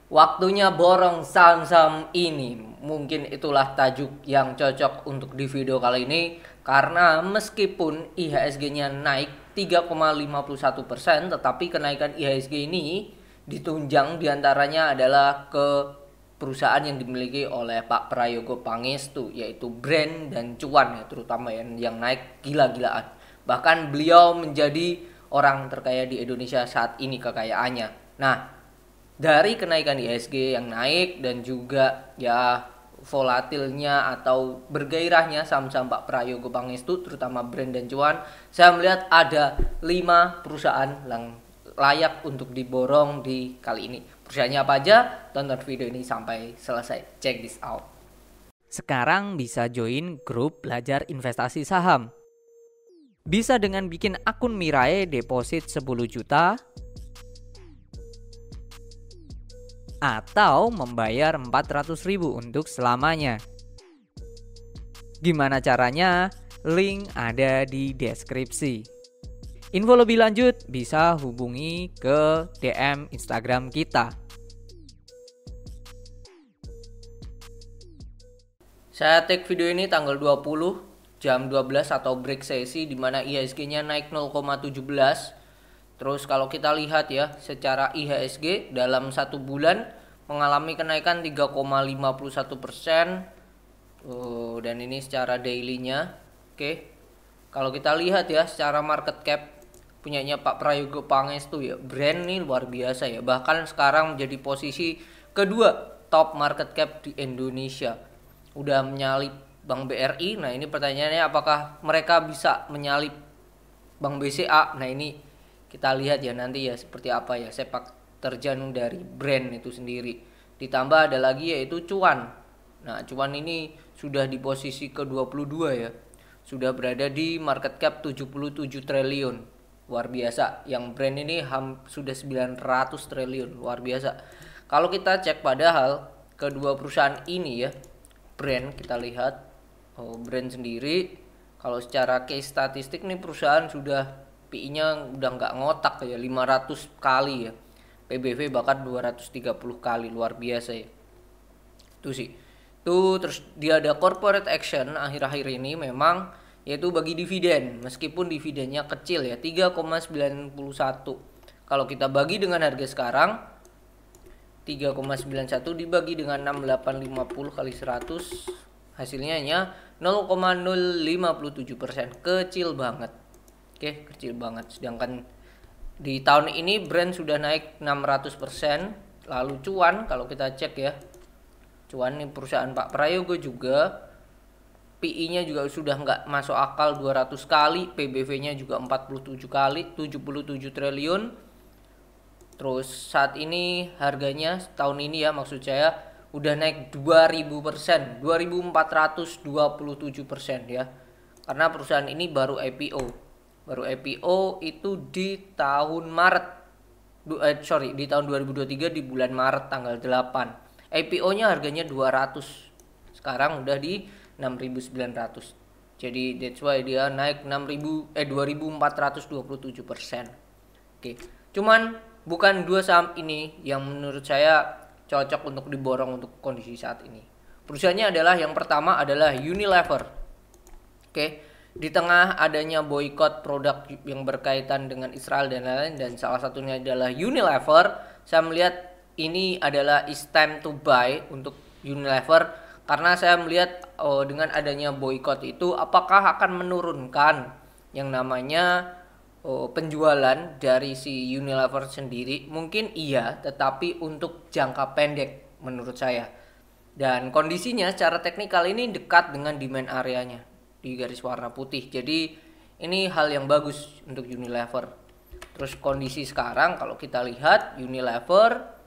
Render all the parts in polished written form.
Waktunya borong saham-saham ini. Mungkin itulah tajuk yang cocok untuk di video kali ini. Karena meskipun IHSG-nya naik 3,51%, tetapi kenaikan IHSG ini ditunjang diantaranya adalah ke perusahaan yang dimiliki oleh Pak Prayogo Pangestu, yaitu Brand dan Cuan ya, terutama yang naik gila-gilaan. Bahkan beliau menjadi orang terkaya di Indonesia saat ini kekayaannya. Nah, dari kenaikan IHSG yang naik dan juga ya volatilnya atau bergairahnya saham-saham Pak Prayogo Pangestu terutama Brand dan Cuan, saya melihat ada 5 perusahaan yang layak untuk diborong di kali ini. Perusahaannya apa aja? Tonton video ini sampai selesai. Check this out. Sekarang bisa join grup belajar investasi saham. Bisa dengan bikin akun Mirai deposit 10 juta atau membayar 400.000 untuk selamanya. Gimana caranya? Link ada di deskripsi. Info lebih lanjut bisa hubungi ke DM Instagram kita. Saya take video ini tanggal 20 jam 12 atau break sesi di mana IHSG-nya naik 0,17. Terus kalau kita lihat ya, secara IHSG dalam 1 bulan mengalami kenaikan 3,51%. Dan ini secara daily-nya. Oke. Kalau kita lihat ya, secara market cap punyanya Pak Prayogo Pangestu ya, Brand nih luar biasa ya. Bahkan sekarang menjadi posisi kedua top market cap di Indonesia. Udah menyalip Bank BRI. Nah, ini pertanyaannya apakah mereka bisa menyalip Bank BCA? Nah, ini kita lihat ya nanti ya seperti apa ya sepak terjang dari Brand itu sendiri. Ditambah ada lagi yaitu Cuan. Nah, Cuan ini sudah di posisi ke-22 ya. Sudah berada di market cap 77 triliun. Luar biasa. Yang Brand ini sudah 900 triliun. Luar biasa. Kalau kita cek padahal kedua perusahaan ini ya, Brand kita lihat. Brand sendiri kalau secara case statistik nih perusahaan sudah PI-nya udah nggak ngotak ya, 500 kali ya. PBV bahkan 230 kali, luar biasa ya. Itu sih. Tuh terus dia ada corporate action akhir-akhir ini memang yaitu bagi dividen. Meskipun dividennya kecil ya, 3,91. Kalau kita bagi dengan harga sekarang 3,91 dibagi dengan 6850 kali 100 hasilnya hanya 0,057%. Kecil banget. Oke, kecil banget. Sedangkan di tahun ini Brand sudah naik 600%. Lalu Cuan kalau kita cek ya. Cuan ini perusahaan Pak Prayogo juga. PI-nya juga sudah nggak masuk akal 200 kali. PBV-nya juga 47 kali. 77 triliun. Terus saat ini harganya tahun ini ya maksud saya udah naik 2000%. 2427% ya. Karena perusahaan ini baru IPO. Baru IPO itu di tahun Maret. Di tahun 2023 di bulan Maret tanggal 8. IPO-nya harganya 200. Sekarang udah di 6.900. Jadi that's why dia naik 2427%. Oke. Cuman bukan dua saham ini yang menurut saya cocok untuk diborong untuk kondisi saat ini. Perusahaannya adalah yang pertama adalah Unilever. Oke. Di tengah adanya boykot produk yang berkaitan dengan Israel dan lain-lain dan salah satunya adalah Unilever, saya melihat ini adalah is time to buy untuk Unilever karena saya melihat dengan adanya boykot itu apakah akan menurunkan yang namanya penjualan dari si Unilever sendiri. Mungkin iya, tetapi untuk jangka pendek menurut saya. Dan kondisinya secara teknikal ini dekat dengan demand areanya di garis warna putih. Jadi ini hal yang bagus untuk Unilever. Terus kondisi sekarang kalau kita lihat Unilever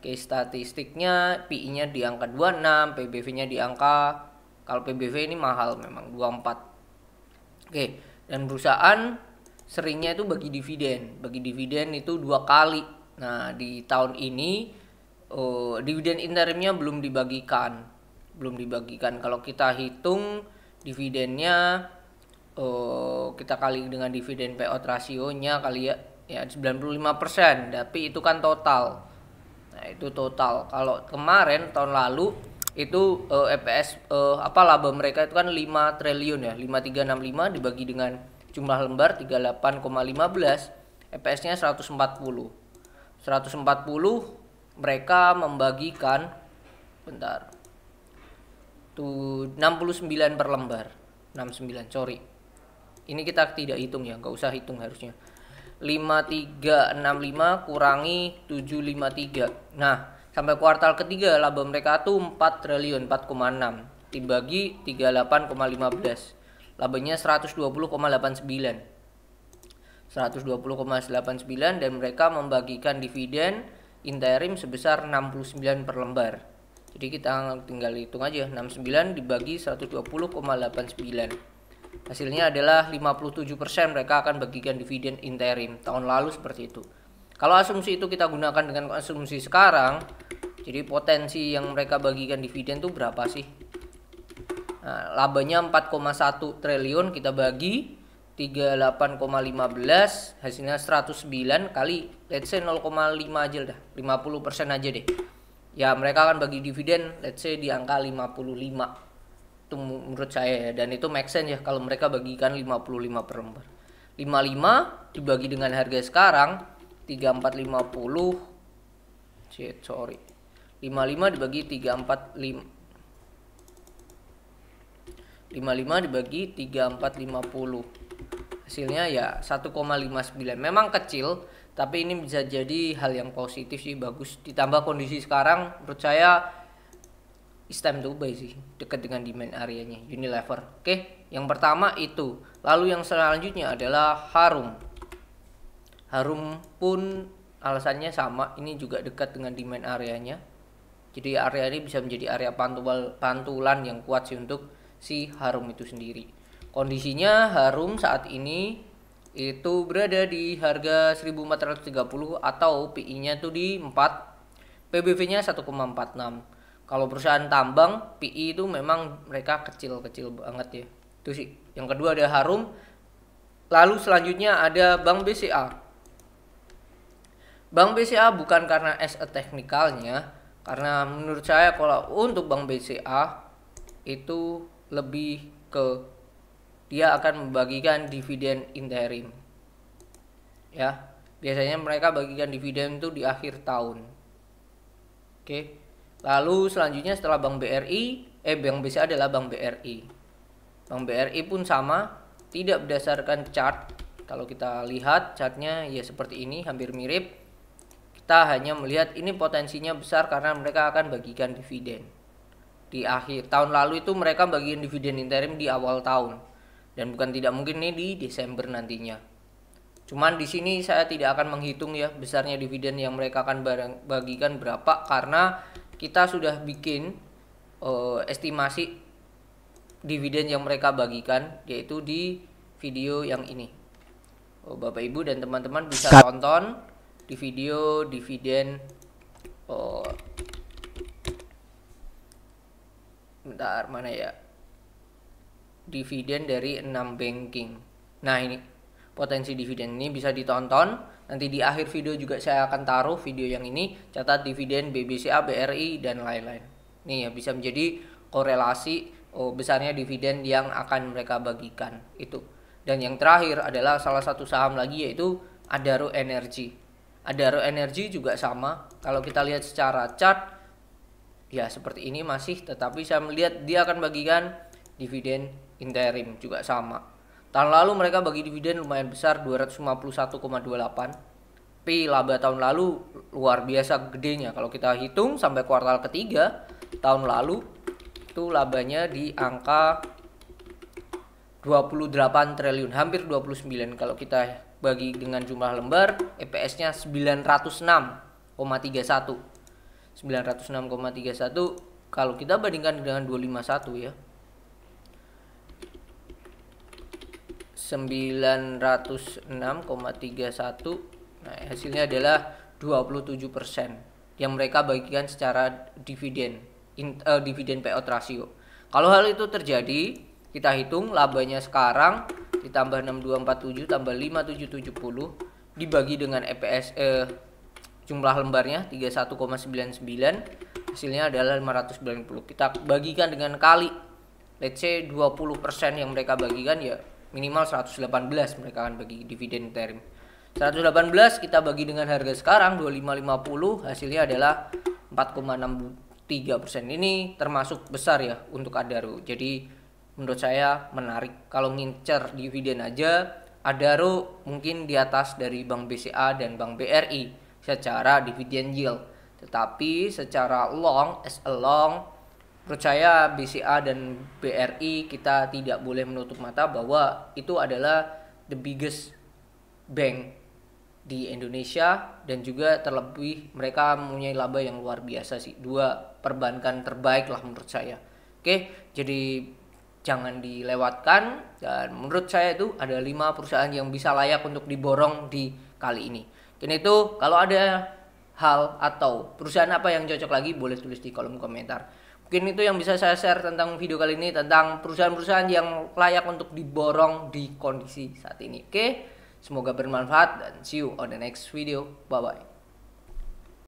case statistiknya PI-nya di angka 26, PBV-nya di angka, kalau PBV ini mahal memang 24. Oke, dan perusahaan seringnya itu bagi dividen. Bagi dividen itu 2 kali. Nah, di tahun ini dividen interimnya belum dibagikan. Belum dibagikan. Kalau kita hitung dividennya kita kali dengan dividen payout rasionya kali ya 95%, tapi itu kan total. Nah, itu total. Kalau kemarin tahun lalu itu EPS laba mereka itu kan 5 triliun ya, 5365 dibagi dengan jumlah lembar 38,15, EPS-nya 140. 140 mereka membagikan tuh 69 per lembar. 69, sorry. Ini kita tidak hitung ya, nggak usah hitung harusnya. 5365 kurangi 753. Nah, sampai kuartal ketiga laba mereka tuh 4 triliun 4,6 dibagi 38,15. Labanya 120,89. 120,89 dan mereka membagikan dividen interim sebesar 69 per lembar. Jadi kita tinggal hitung aja, 69 dibagi 120,89. Hasilnya adalah 57% mereka akan bagikan dividen interim. Tahun lalu seperti itu. Kalau asumsi itu kita gunakan dengan asumsi sekarang, jadi potensi yang mereka bagikan dividen itu berapa sih? Nah, labanya 4,1 triliun kita bagi 38,15, hasilnya 109 kali let's say 0,5 aja dah, 50% aja deh. Ya mereka akan bagi dividen let's say di angka 55. Itu menurut saya ya, dan itu make sense ya kalau mereka bagikan 55 per lembar. 55 dibagi dengan harga sekarang 3450. 55 dibagi 55 dibagi 3450. Hasilnya ya 1,59. Memang kecil, tapi ini bisa jadi hal yang positif sih, bagus. Ditambah kondisi sekarang menurut saya it's time to buy sih, dekat dengan demand areanya Unilever. Oke, yang pertama itu. Lalu yang selanjutnya adalah Harum. Harum pun alasannya sama, ini juga dekat dengan demand areanya. Jadi area ini bisa menjadi area pantulan yang kuat sih untuk si Harum itu sendiri. Kondisinya Harum saat ini itu berada di harga 1430 atau PI-nya tuh di 4, PBV-nya 1,46. Kalau perusahaan tambang, PI itu memang mereka kecil-kecil banget ya. Itu sih. Yang kedua ada Harum. Lalu selanjutnya ada Bank BCA. Bank BCA bukan karena as a technicalnya, karena menurut saya kalau untuk Bank BCA itu lebih ke dia akan membagikan dividen interim. Ya, biasanya mereka bagikan dividen itu di akhir tahun. Oke. Lalu selanjutnya setelah Bank Bank BCA adalah Bank BRI. Bank BRI pun sama, tidak berdasarkan chart. Kalau kita lihat chartnya ya seperti ini, hampir mirip. Kita hanya melihat ini potensinya besar karena mereka akan bagikan dividen di akhir tahun. Lalu itu mereka bagian dividen interim di awal tahun, dan bukan tidak mungkin nih di Desember nantinya. Cuman di sini saya tidak akan menghitung ya besarnya dividen yang mereka akan bagikan berapa, karena kita sudah bikin estimasi dividen yang mereka bagikan, yaitu di video yang ini. Bapak Ibu dan teman-teman bisa tonton di video dividen bentar mana ya, dividen dari 6 banking. Nah ini potensi dividen ini bisa ditonton. Nanti di akhir video juga saya akan taruh video yang ini, catat dividen BBCA, BRI dan lain-lain. Nih ya, bisa menjadi korelasi besarnya dividen yang akan mereka bagikan itu. Dan yang terakhir adalah salah satu saham lagi, yaitu Adaro Energy. Adaro Energy juga sama. Kalau kita lihat secara chart ya seperti ini masih, tetapi saya melihat dia akan bagikan dividen interim juga sama. Tahun lalu mereka bagi dividen lumayan besar, 251,28. P laba tahun lalu luar biasa gedenya. Kalau kita hitung sampai kuartal ketiga tahun lalu itu labanya di angka 28 triliun, hampir 29. Kalau kita bagi dengan jumlah lembar, EPS-nya 906,31. 906,31 kalau kita bandingkan dengan 251 ya. 906,31. Nah, hasilnya adalah 27% yang mereka bagikan secara dividen payout ratio. Kalau hal itu terjadi, kita hitung labanya sekarang ditambah 6247 tambah 5770 dibagi dengan EPS jumlah lembarnya 31,99, hasilnya adalah 590. Kita bagikan dengan kali, let's say 20% yang mereka bagikan, ya minimal 118 mereka akan bagi dividen Ethereum. 118 kita bagi dengan harga sekarang 2550, hasilnya adalah 4,63%. Ini termasuk besar ya untuk Adaro. Jadi menurut saya menarik. Kalau ngincer dividen aja, Adaro mungkin di atas dari Bank BCA dan Bank BRI secara dividen yield. Tetapi secara long, as a long, menurut saya BCA dan BRI kita tidak boleh menutup mata bahwa itu adalah the biggest bank di Indonesia, dan juga terlebih mereka mempunyai laba yang luar biasa sih. Dua perbankan terbaik lah menurut saya. Oke, jadi jangan dilewatkan, dan menurut saya itu ada 5 perusahaan yang bisa layak untuk diborong di kali ini. Dan itu kalau ada hal atau perusahaan apa yang cocok lagi, boleh tulis di kolom komentar. Mungkin itu yang bisa saya share tentang video kali ini, tentang perusahaan-perusahaan yang layak untuk diborong di kondisi saat ini. Oke, semoga bermanfaat dan see you on the next video. Bye bye.